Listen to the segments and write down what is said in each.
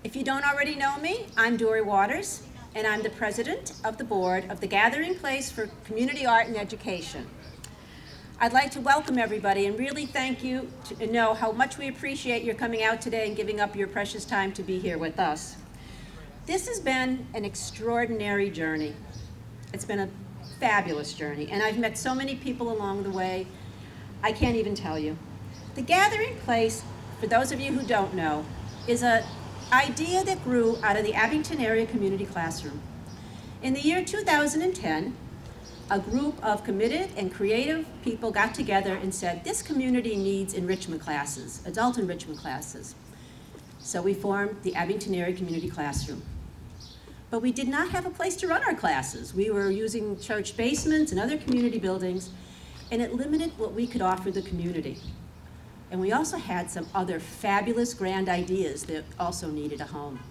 If you don't already know me, I'm Dory Waters, and I'm the president of the board of the Gathering Place for Community Art and Education. I'd like to welcome everybody and really thank you and know how much we appreciate your coming out today and giving up your precious time to be here with us. This has been an extraordinary journey. It's been a fabulous journey, and I've met so many people along the way, I can't even tell you. The Gathering Place, for those of you who don't know, is an idea that grew out of the Abington Area Community Classroom. In the year 2010, a group of committed and creative people got together and said, this community needs enrichment classes, adult enrichment classes. So we formed the Abington Area Community Classroom. But we did not have a place to run our classes. We were using church basements and other community buildings, and it limited what we could offer the community. And we also had some other fabulous grand ideas that also needed a home.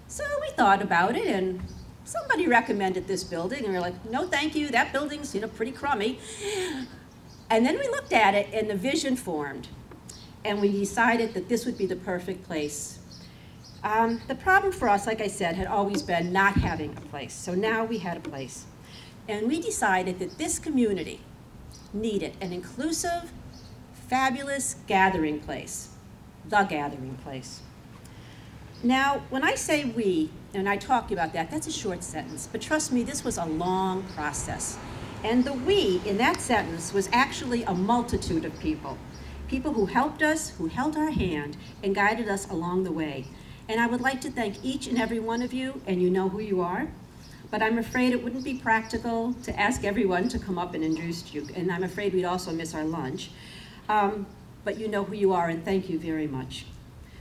So we thought about it, and somebody recommended this building, and we were like, no thank you, that building's pretty crummy. And then we looked at it, and the vision formed, and we decided that this would be the perfect place. The problem for us, like I said, had always been not having a place. So now we had a place. And we decided that this community needed an inclusive, fabulous gathering place, the gathering place. Now, when I say we, and I talk about that, that's a short sentence, but trust me, this was a long process. And the we in that sentence was actually a multitude of people. People who helped us, who held our hand, and guided us along the way. And I would like to thank each and every one of you, and you know who you are, but I'm afraid it wouldn't be practical to ask everyone to come up and introduce you, and I'm afraid we'd also miss our lunch. But you know who you are, and thank you very much.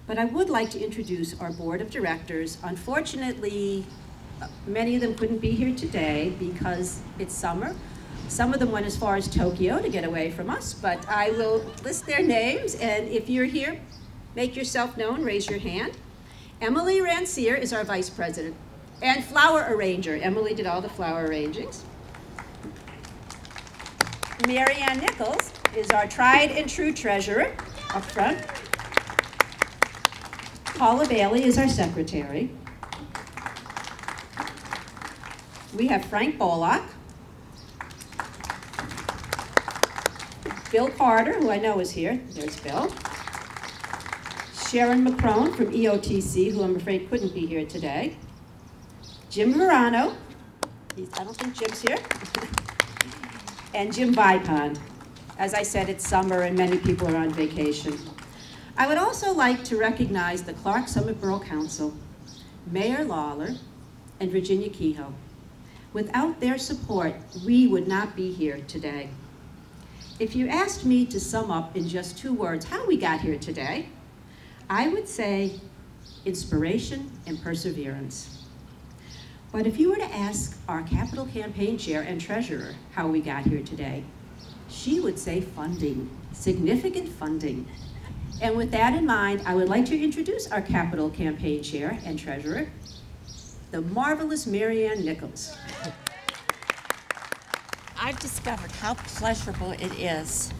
But I would like to introduce our board of directors. Unfortunately, many of them couldn't be here today because it's summer. Some of them went as far as Tokyo to get away from us, but I will list their names, and if you're here, make yourself known, raise your hand. Emily Rancier is our vice president and flower arranger. Emily did all the flower arrangings. Mary Ann Nichols is our tried and true treasurer up front. Paula Bailey is our secretary. We have Frank Bollock. Bill Carter, who I know is here. There's Bill. Sharon McCrone from EOTC, who I'm afraid couldn't be here today. Jim Verano. I don't think Jim's here. And Jim Vipond. As I said, it's summer and many people are on vacation. I would also like to recognize the Clark Summit Borough Council, Mayor Lawler, and Virginia Kehoe. Without their support, we would not be here today. If you asked me to sum up in just 2 words how we got here today, I would say inspiration and perseverance. But if you were to ask our capital campaign chair and treasurer how we got here today, she would say funding, significant funding. And with that in mind, I would like to introduce our capital campaign chair and treasurer, the marvelous Mary Ann Nichols. I've discovered how pleasurable it is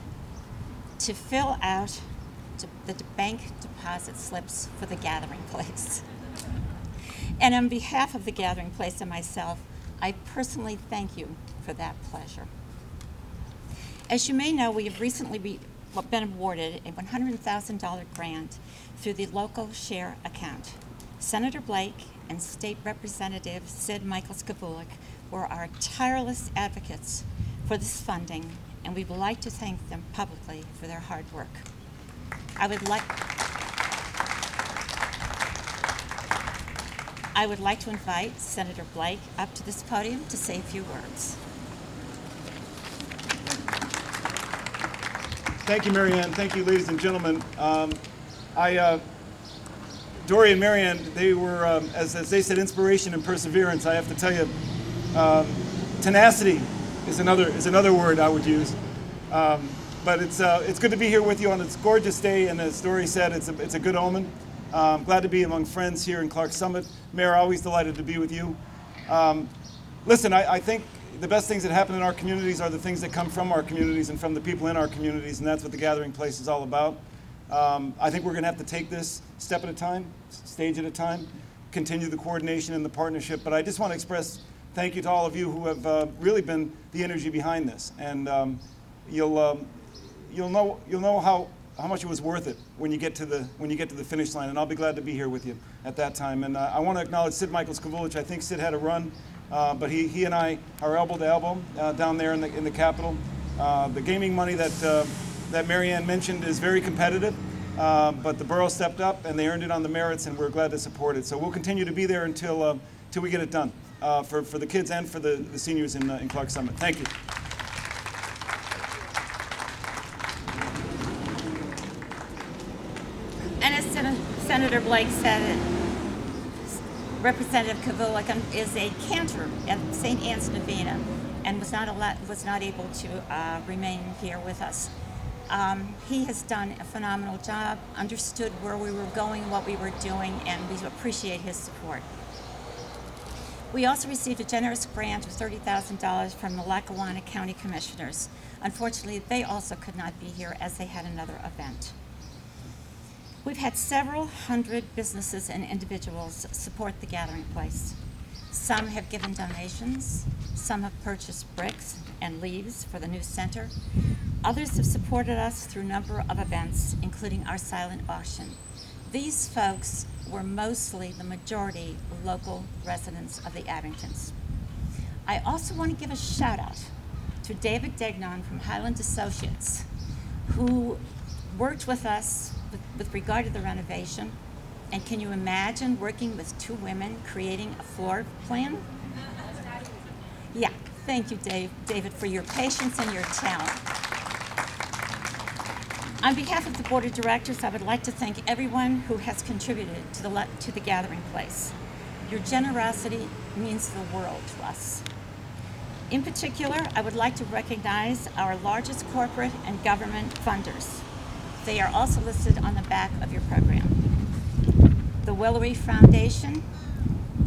to fill out the bank deposit slips for the Gathering Place. And on behalf of the Gathering Place and myself, I personally thank you for that pleasure. As you may know, we have recently been awarded a $100,000 grant through the local share account. Senator Blake and State Representative Sid Michaels-Kavulik were our tireless advocates for this funding, and we would like to thank them publicly for their hard work. I would like to invite Senator Blake up to this podium to say a few words. Thank you, Mary Ann. Thank you, ladies and gentlemen. Dory and Mary Ann, they were, as they said, inspiration and perseverance. I have to tell you, tenacity is another word I would use. But it's good to be here with you on this gorgeous day, and as Dory said, it's a good omen. Glad to be among friends here in Clark Summit. Mayor, always delighted to be with you. Listen, I think the best things that happen in our communities are the things that come from our communities and from the people in our communities, and that's what the Gathering Place is all about. I think we're going to have to take this step at a time, stage at a time, continue the coordination and the partnership. But I just want to express thank you to all of you who have really been the energy behind this. And you'll know how much it was worth it when you get to the finish line. And I'll be glad to be here with you at that time. And I want to acknowledge Sid Michaels-Kavulich. I think Sid had a run, but he and I are elbow to elbow down there in the Capitol. The gaming money that Mary Ann mentioned is very competitive, but the borough stepped up and they earned it on the merits, and we're glad to support it. So we'll continue to be there until we get it done for the kids and for the seniors in Clark Summit. Thank you. And as Senator Blake said, Representative Kavulich is a cantor at St. Anne's Novena and was not able to remain here with us. He has done a phenomenal job, understood where we were going, what we were doing, and we appreciate his support. We also received a generous grant of $30,000 from the Lackawanna County Commissioners. Unfortunately, they also could not be here as they had another event. We've had several hundred businesses and individuals support the Gathering Place. Some have given donations, some have purchased bricks and leaves for the new center. Others have supported us through a number of events, including our silent auction. These folks were mostly the majority local residents of the Abingtons. I also want to give a shout out to David Degnon from Highland Associates, who worked with us with regard to the renovation. And can you imagine working with two women creating a floor plan? Yeah, thank you, David, for your patience and your talent. On behalf of the Board of Directors, I would like to thank everyone who has contributed to the Gathering Place. Your generosity means the world to us. In particular, I would like to recognize our largest corporate and government funders. They are also listed on the back of your program. The Willery Foundation,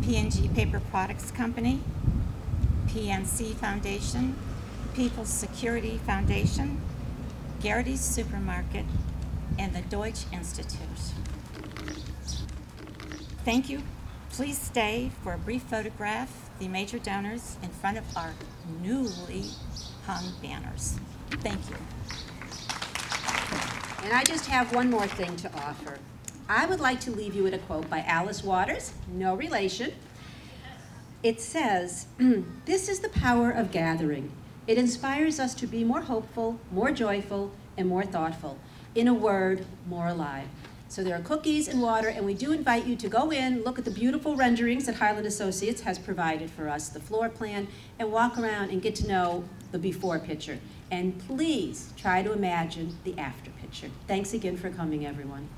P&G Paper Products Company, PNC Foundation, People's Security Foundation, Garrity's Supermarket, and the Deutsch Institute. Thank you. Please stay for a brief photograph, the major donors, in front of our newly hung banners. Thank you. And I just have one more thing to offer. I would like to leave you with a quote by Alice Waters, no relation. It says, "This is the power of gathering. It inspires us to be more hopeful, more joyful, and more thoughtful. In a word, more alive." So there are cookies and water, and we do invite you to go in, look at the beautiful renderings that Highland Associates has provided for us, the floor plan, and walk around and get to know the before picture. And please try to imagine the after picture. Thanks again for coming, everyone.